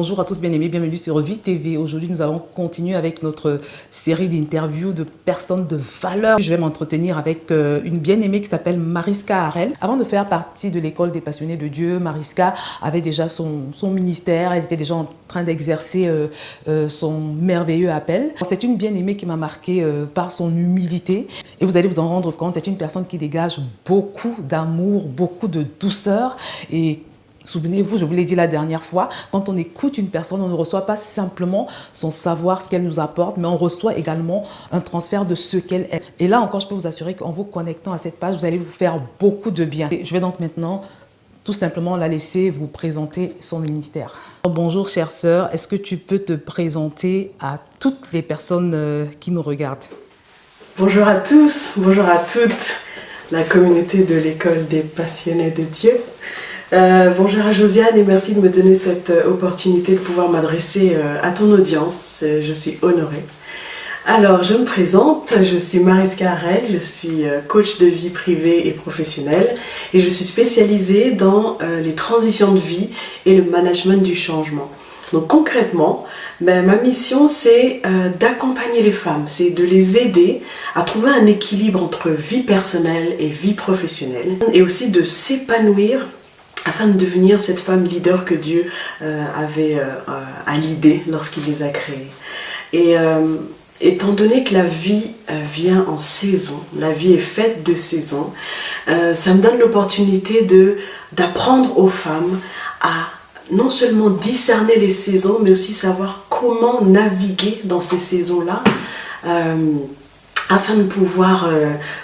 Bonjour à tous bien-aimés, bienvenue sur Vie TV. Aujourd'hui, nous allons continuer avec notre série d'interviews de personnes de valeur. Je vais m'entretenir avec une bien-aimée qui s'appelle Mariska Harel. Avant de faire partie de l'école des passionnés de Dieu, Mariska avait déjà son ministère. Elle était déjà en train d'exercer son merveilleux appel. C'est une bien-aimée qui m'a marqué par son humilité. Et vous allez vous en rendre compte, c'est une personne qui dégage beaucoup d'amour, beaucoup de douceur. Et souvenez-vous, je vous l'ai dit la dernière fois, quand on écoute une personne, on ne reçoit pas simplement son savoir, ce qu'elle nous apporte, mais on reçoit également un transfert de ce qu'elle est. Et là encore, je peux vous assurer qu'en vous connectant à cette page, vous allez vous faire beaucoup de bien. Et je vais donc maintenant tout simplement la laisser vous présenter son ministère. Bonjour chère sœur, est-ce que tu peux te présenter à toutes les personnes qui nous regardent? Bonjour à tous, bonjour à toutes, la communauté de l'école des passionnés de Dieu. Bonjour à Josiane et merci de me donner cette opportunité de pouvoir m'adresser à ton audience. Je suis honorée. Alors, je me présente, je suis Mariska Harel, je suis coach de vie privée et professionnelle et je suis spécialisée dans les transitions de vie et le management du changement. Donc concrètement, ma mission c'est d'accompagner les femmes, c'est de les aider à trouver un équilibre entre vie personnelle et vie professionnelle et aussi de s'épanouir afin de devenir cette femme leader que Dieu avait à l'idée lorsqu'il les a créées. Et étant donné que la vie vient en saison, la vie est faite de saisons, ça me donne l'opportunité d'apprendre aux femmes à non seulement discerner les saisons, mais aussi savoir comment naviguer dans ces saisons-là, afin de pouvoir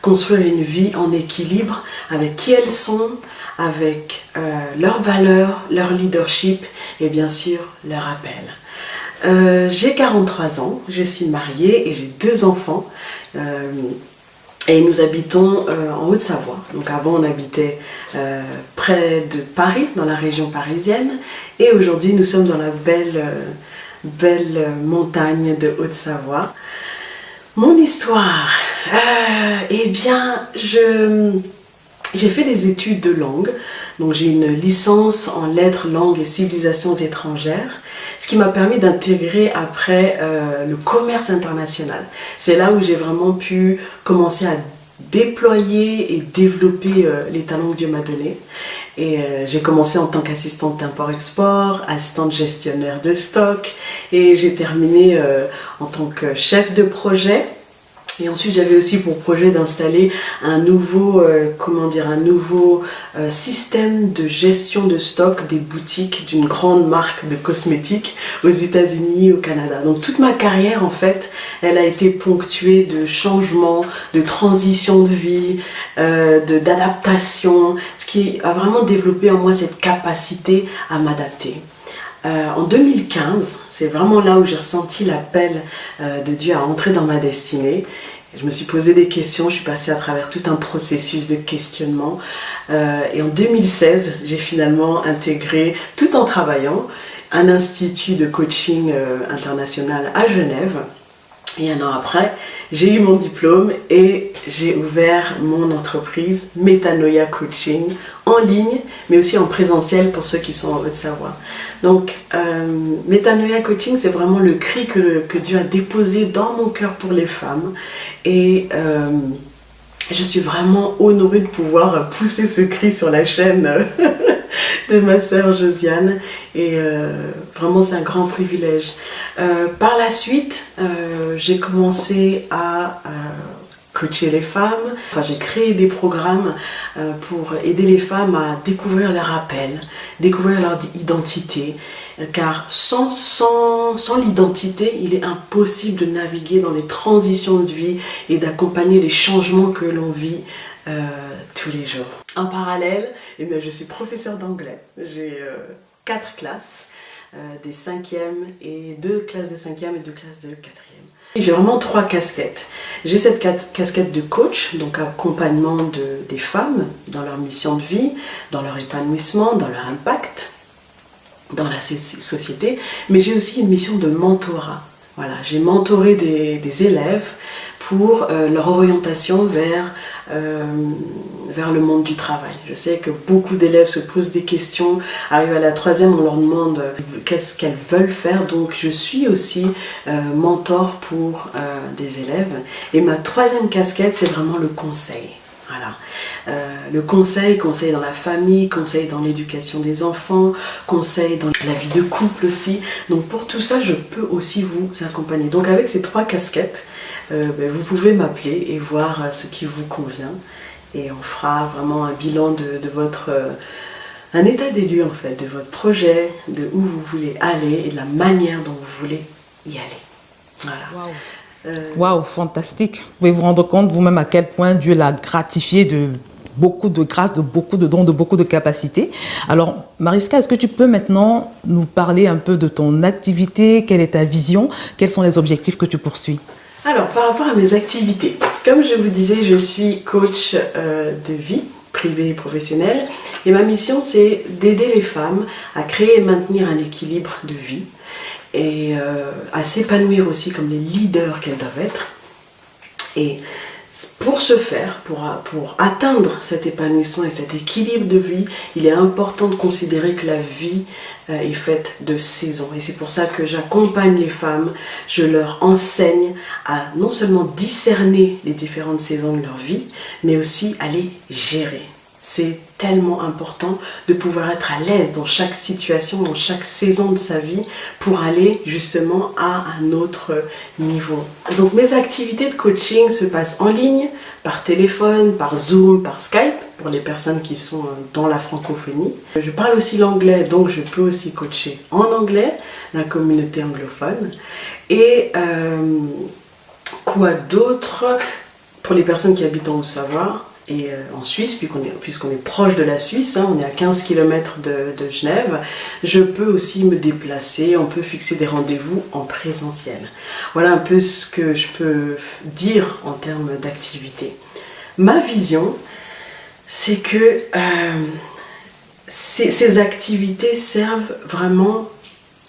construire une vie en équilibre avec qui elles sont, avec leurs valeurs, leur leadership et bien sûr leur appel. J'ai 43 ans, je suis mariée et j'ai 2 enfants et nous habitons en Haute-Savoie. Donc avant on habitait près de Paris, dans la région parisienne, et aujourd'hui nous sommes dans la belle montagne de Haute-Savoie. Mon histoire, eh bien j'ai fait des études de langue, donc j'ai une licence en lettres, langues et civilisations étrangères, ce qui m'a permis d'intégrer après le commerce international. C'est là où j'ai vraiment pu commencer à déployer et développer les talents que Dieu m'a donnés. Et j'ai commencé en tant qu'assistante d'import-export, assistante gestionnaire de stock, et j'ai terminé en tant que chef de projet. Et ensuite, j'avais aussi pour projet d'installer un nouveau système de gestion de stock des boutiques d'une grande marque de cosmétiques aux États-Unis, au Canada. Donc toute ma carrière, en fait, elle a été ponctuée de changements, de transitions de vie, d'adaptation, ce qui a vraiment développé en moi cette capacité à m'adapter. En 2015, c'est vraiment là où j'ai ressenti l'appel de Dieu à entrer dans ma destinée. Je me suis posé des questions, je suis passée à travers tout un processus de questionnement. Et en 2016, j'ai finalement intégré, tout en travaillant, un institut de coaching international à Genève. Et 1 an après, j'ai eu mon diplôme et j'ai ouvert mon entreprise Metanoia Coaching en ligne, mais aussi en présentiel pour ceux qui sont en Haute-Savoie. Donc, Metanoia Coaching, c'est vraiment le cri que Dieu a déposé dans mon cœur pour les femmes. Et je suis vraiment honorée de pouvoir pousser ce cri sur la chaîne de ma sœur Josiane, et vraiment c'est un grand privilège. Par la suite, j'ai commencé à coacher les femmes. Enfin, j'ai créé des programmes pour aider les femmes à découvrir leur appel, découvrir leur identité, car sans l'identité, il est impossible de naviguer dans les transitions de vie et d'accompagner les changements que l'on vit tous les jours. En parallèle, eh bien, je suis professeure d'anglais. J'ai 4 classes, des 5e et 2 classes de 5e et 2 classes de 4e. J'ai vraiment 3 casquettes. J'ai cette casquette de coach, donc accompagnement des femmes dans leur mission de vie, dans leur épanouissement, dans leur impact, dans la société. Mais j'ai aussi une mission de mentorat. Voilà, j'ai mentoré des élèves pour leur orientation vers le monde du travail. Je sais que beaucoup d'élèves se posent des questions, arrivent à la troisième, on leur demande qu'est-ce qu'elles veulent faire, donc je suis aussi mentor pour des élèves. Et ma troisième casquette, c'est vraiment le conseil. Voilà. Le conseil dans la famille, conseil dans l'éducation des enfants, conseil dans la vie de couple aussi. Donc pour tout ça, je peux aussi vous accompagner. Donc avec ces trois casquettes, vous pouvez m'appeler et voir ce qui vous convient. Et on fera vraiment un bilan de votre... un état des lieux en fait, de votre projet, de où vous voulez aller et de la manière dont vous voulez y aller. Voilà. Waouh, fantastique. Vous pouvez vous rendre compte vous-même à quel point Dieu l'a gratifié de beaucoup de grâce, de beaucoup de dons, de beaucoup de capacités. Alors, Mariska, est-ce que tu peux maintenant nous parler un peu de ton activité? Quelle est ta vision? Quels sont les objectifs que tu poursuis? Alors, par rapport à mes activités, comme je vous disais, je suis coach de vie, privée et professionnelle. Et ma mission, c'est d'aider les femmes à créer et maintenir un équilibre de vie et à s'épanouir aussi comme les leaders qu'elles doivent être. Et pour ce faire, pour atteindre cet épanouissement et cet équilibre de vie, il est important de considérer que la vie est faite de saisons. Et c'est pour ça que j'accompagne les femmes, je leur enseigne à non seulement discerner les différentes saisons de leur vie, mais aussi à les gérer. C'est tellement important de pouvoir être à l'aise dans chaque situation, dans chaque saison de sa vie pour aller justement à un autre niveau. Donc mes activités de coaching se passent en ligne, par téléphone, par Zoom, par Skype pour les personnes qui sont dans la francophonie. Je parle aussi l'anglais, donc je peux aussi coacher en anglais, la communauté anglophone. Et quoi d'autre pour les personnes qui habitent en Haute-Savoie et en Suisse, puisqu'on est proche de la Suisse, on est à 15 km de Genève, je peux aussi me déplacer, on peut fixer des rendez-vous en présentiel. Voilà un peu ce que je peux dire en termes d'activité. Ma vision, c'est que ces activités servent vraiment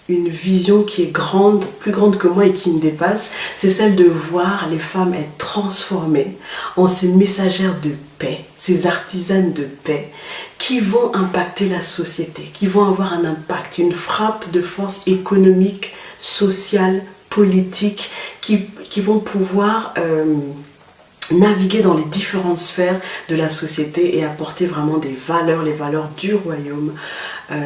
une vision qui est grande, plus grande que moi et qui me dépasse, c'est celle de voir les femmes être transformées en ces messagères de paix, ces artisanes de paix qui vont impacter la société, qui vont avoir un impact, une frappe de force économique, sociale, politique, qui vont pouvoir naviguer dans les différentes sphères de la société et apporter vraiment des valeurs, les valeurs du royaume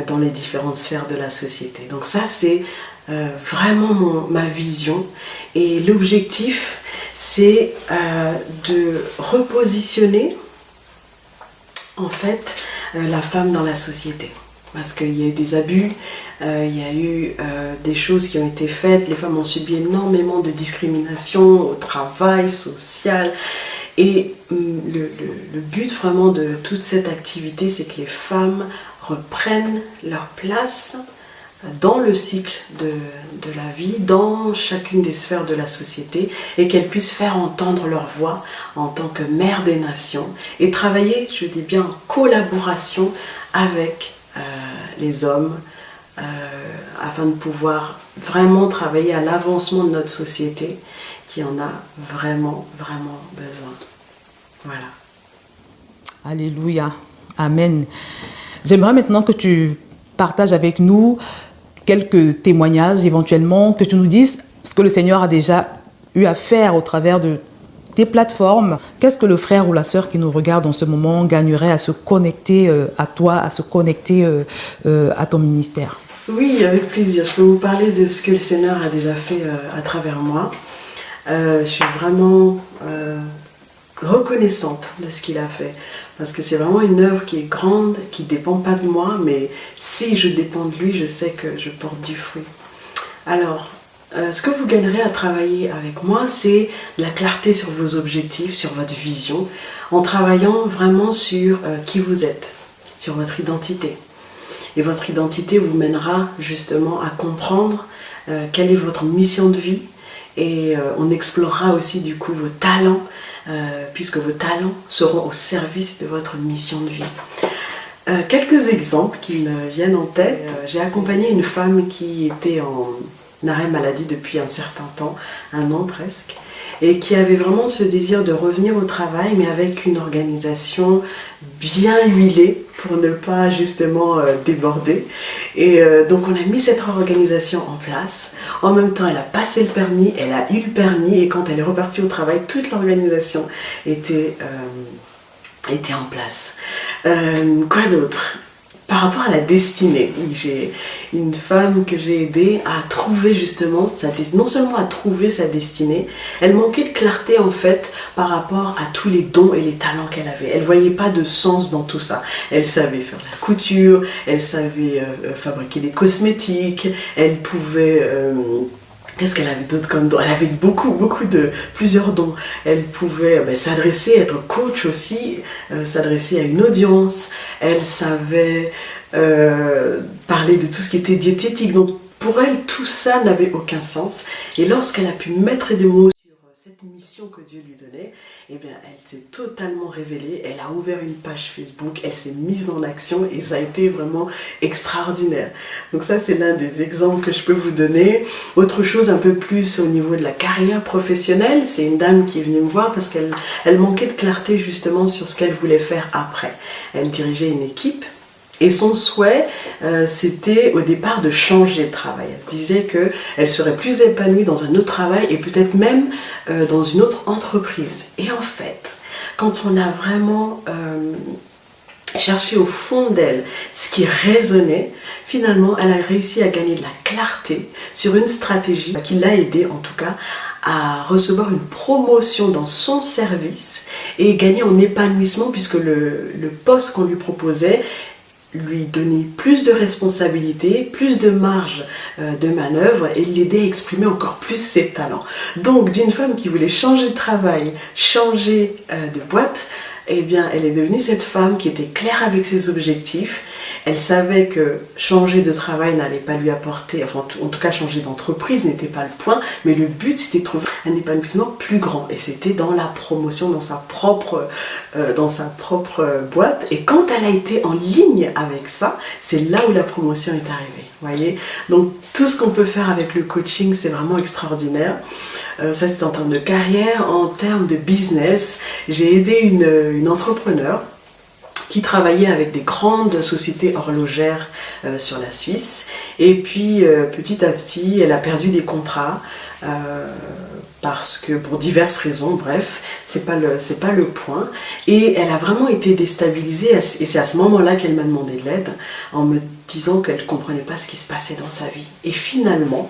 dans les différentes sphères de la société. Donc ça, c'est vraiment ma vision. Et l'objectif, c'est de repositionner en fait la femme dans la société. Parce qu'il y a eu des abus, il y a eu des choses qui ont été faites, les femmes ont subi énormément de discrimination au travail, social. Et le but vraiment de toute cette activité, c'est que les femmes reprennent leur place dans le cycle de la vie, dans chacune des sphères de la société, et qu'elles puissent faire entendre leur voix en tant que mère des nations et travailler, je dis bien, en collaboration avec les hommes afin de pouvoir vraiment travailler à l'avancement de notre société qui en a vraiment, vraiment besoin. Voilà. Alléluia. Amen. J'aimerais maintenant que tu partages avec nous quelques témoignages éventuellement, que tu nous dises ce que le Seigneur a déjà eu à faire au travers de tes plateformes. Qu'est-ce que le frère ou la sœur qui nous regarde en ce moment gagnerait à se connecter à toi, à se connecter à ton ministère? Oui, avec plaisir. Je peux vous parler de ce que le Seigneur a déjà fait à travers moi. Je suis vraiment reconnaissante de ce qu'il a fait. Parce que c'est vraiment une œuvre qui est grande, qui ne dépend pas de moi, mais si je dépends de lui, je sais que je porte du fruit. Alors, ce que vous gagnerez à travailler avec moi, c'est la clarté sur vos objectifs, sur votre vision, en travaillant vraiment sur qui vous êtes, sur votre identité. Et votre identité vous mènera justement à comprendre quelle est votre mission de vie. Et on explorera aussi du coup vos talents, puisque vos talents seront au service de votre mission de vie. Quelques exemples qui me viennent en tête. J'ai accompagné une femme qui était en arrêt maladie depuis un certain temps, un an presque. et qui avait vraiment ce désir de revenir au travail, mais avec une organisation bien huilée pour ne pas justement déborder. Et donc on a mis cette organisation en place. En même temps, elle a passé le permis, elle a eu le permis, et quand elle est repartie au travail, toute l'organisation était en place. Quoi d'autre? Par rapport à la destinée, j'ai une femme que j'ai aidée à trouver justement, non seulement à trouver sa destinée, elle manquait de clarté en fait par rapport à tous les dons et les talents qu'elle avait. Elle ne voyait pas de sens dans tout ça. Elle savait faire la couture, elle savait fabriquer des cosmétiques, elle pouvait... Qu'est-ce qu'elle avait d'autre comme don? Elle avait plusieurs dons. Elle pouvait s'adresser, être coach aussi, s'adresser à une audience. Elle savait parler de tout ce qui était diététique. Donc pour elle, tout ça n'avait aucun sens. Et lorsqu'elle a pu mettre des mots sur cette mission que Dieu lui donnait, eh bien, elle s'est totalement révélée. Elle a ouvert une page Facebook, elle s'est mise en action et ça a été vraiment extraordinaire. Donc ça, c'est l'un des exemples que je peux vous donner. Autre chose un peu plus au niveau de la carrière professionnelle, c'est une dame qui est venue me voir parce qu'elle manquait de clarté justement sur ce qu'elle voulait faire après. Elle dirigeait une équipe. Et son souhait, c'était au départ de changer de travail. Elle se disait qu'elle serait plus épanouie dans un autre travail et peut-être même dans une autre entreprise. Et en fait, quand on a vraiment cherché au fond d'elle ce qui résonnait, finalement, elle a réussi à gagner de la clarté sur une stratégie qui l'a aidée, en tout cas, à recevoir une promotion dans son service et gagner en épanouissement puisque le poste qu'on lui proposait lui donner plus de responsabilités, plus de marge de manœuvre et l'aider à exprimer encore plus ses talents. Donc d'une femme qui voulait changer de travail, changer de boîte, eh bien elle est devenue cette femme qui était claire avec ses objectifs. Elle savait que changer de travail n'allait pas lui apporter, enfin en tout cas changer d'entreprise n'était pas le point, mais le but c'était de trouver un épanouissement plus grand et c'était dans la promotion, dans sa propre boîte. Et quand elle a été en ligne avec ça, c'est là où la promotion est arrivée, voyez. Donc tout ce qu'on peut faire avec le coaching, c'est vraiment extraordinaire. Ça c'est en termes de carrière, en termes de business. J'ai aidé une entrepreneure qui travaillait avec des grandes sociétés horlogères sur la Suisse. Et puis, petit à petit, elle a perdu des contrats parce que pour diverses raisons, bref, c'est pas le point. Et elle a vraiment été déstabilisée et c'est à ce moment-là qu'elle m'a demandé de l'aide en me disant qu'elle ne comprenait pas ce qui se passait dans sa vie. Et finalement,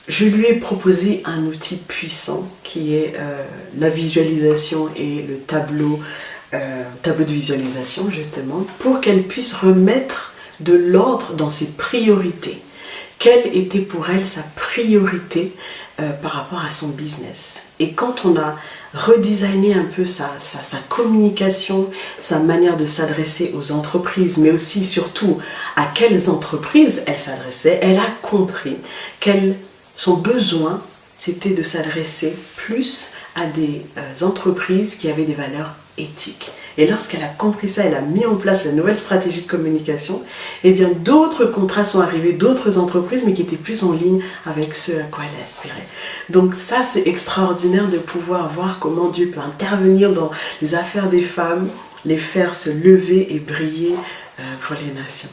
je lui ai proposé un outil puissant qui est la visualisation et le tableau de visualisation justement, pour qu'elle puisse remettre de l'ordre dans ses priorités. Quelle était pour elle sa priorité par rapport à son business? Et quand on a redesigné un peu sa communication, sa manière de s'adresser aux entreprises, mais aussi surtout à quelles entreprises elle s'adressait, elle a compris son besoin c'était de s'adresser plus à des entreprises qui avaient des valeurs éthiques. Et lorsqu'elle a compris ça, elle a mis en place la nouvelle stratégie de communication, et bien d'autres contrats sont arrivés, d'autres entreprises, mais qui étaient plus en ligne avec ce à quoi elle aspirait. Donc ça, c'est extraordinaire de pouvoir voir comment Dieu peut intervenir dans les affaires des femmes, les faire se lever et briller pour les nations.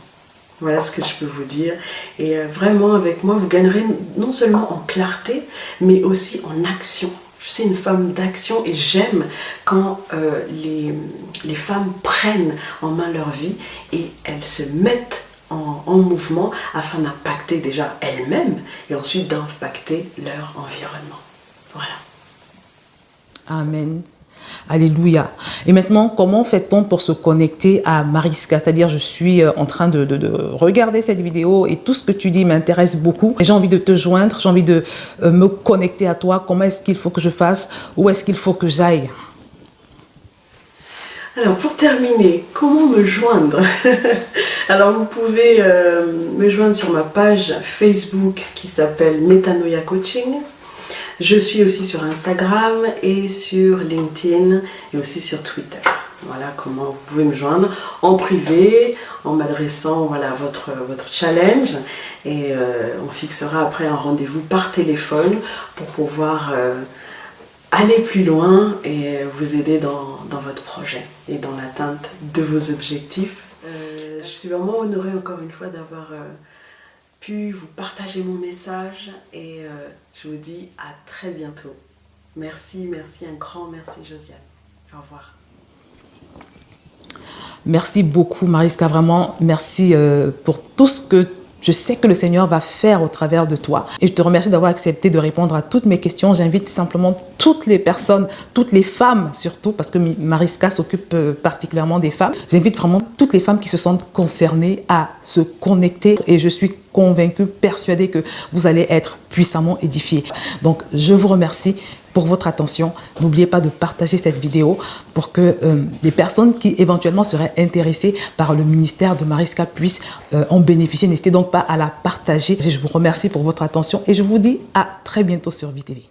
Voilà ce que je peux vous dire. Et vraiment, avec moi, vous gagnerez non seulement en clarté, mais aussi en action. Je suis une femme d'action et j'aime quand les femmes prennent en main leur vie et elles se mettent en mouvement afin d'impacter déjà elles-mêmes et ensuite d'impacter leur environnement. Voilà. Amen. Alléluia. Et maintenant, comment fait-on pour se connecter à Mariska? C'est-à-dire, je suis en train de regarder cette vidéo et tout ce que tu dis m'intéresse beaucoup. J'ai envie de te joindre, j'ai envie de me connecter à toi. Comment est-ce qu'il faut que je fasse? Où est-ce qu'il faut que j'aille? Alors, pour terminer, comment me joindre? Alors, vous pouvez me joindre sur ma page Facebook qui s'appelle Metanoia Coaching. Je suis aussi sur Instagram et sur LinkedIn et aussi sur Twitter. Voilà comment vous pouvez me joindre en privé, en m'adressant à votre challenge. Et on fixera après un rendez-vous par téléphone pour pouvoir aller plus loin et vous aider dans votre projet et dans l'atteinte de vos objectifs. Je suis vraiment honorée encore une fois d'avoir pu vous partager mon message et je vous dis à très bientôt. Merci, un grand merci Josiane. Au revoir. Merci beaucoup Mariska, vraiment merci pour tout ce que je sais que le Seigneur va faire au travers de toi. Et je te remercie d'avoir accepté de répondre à toutes mes questions. J'invite simplement toutes les personnes, toutes les femmes surtout, parce que Mariska s'occupe particulièrement des femmes. J'invite vraiment toutes les femmes qui se sentent concernées à se connecter. Et je suis convaincue, persuadée que vous allez être puissamment édifiés. Donc, je vous remercie pour votre attention. N'oubliez pas de partager cette vidéo pour que les personnes qui éventuellement seraient intéressées par le ministère de Mariska puissent en bénéficier. N'hésitez donc pas à la partager. Je vous remercie pour votre attention et je vous dis à très bientôt sur VTV.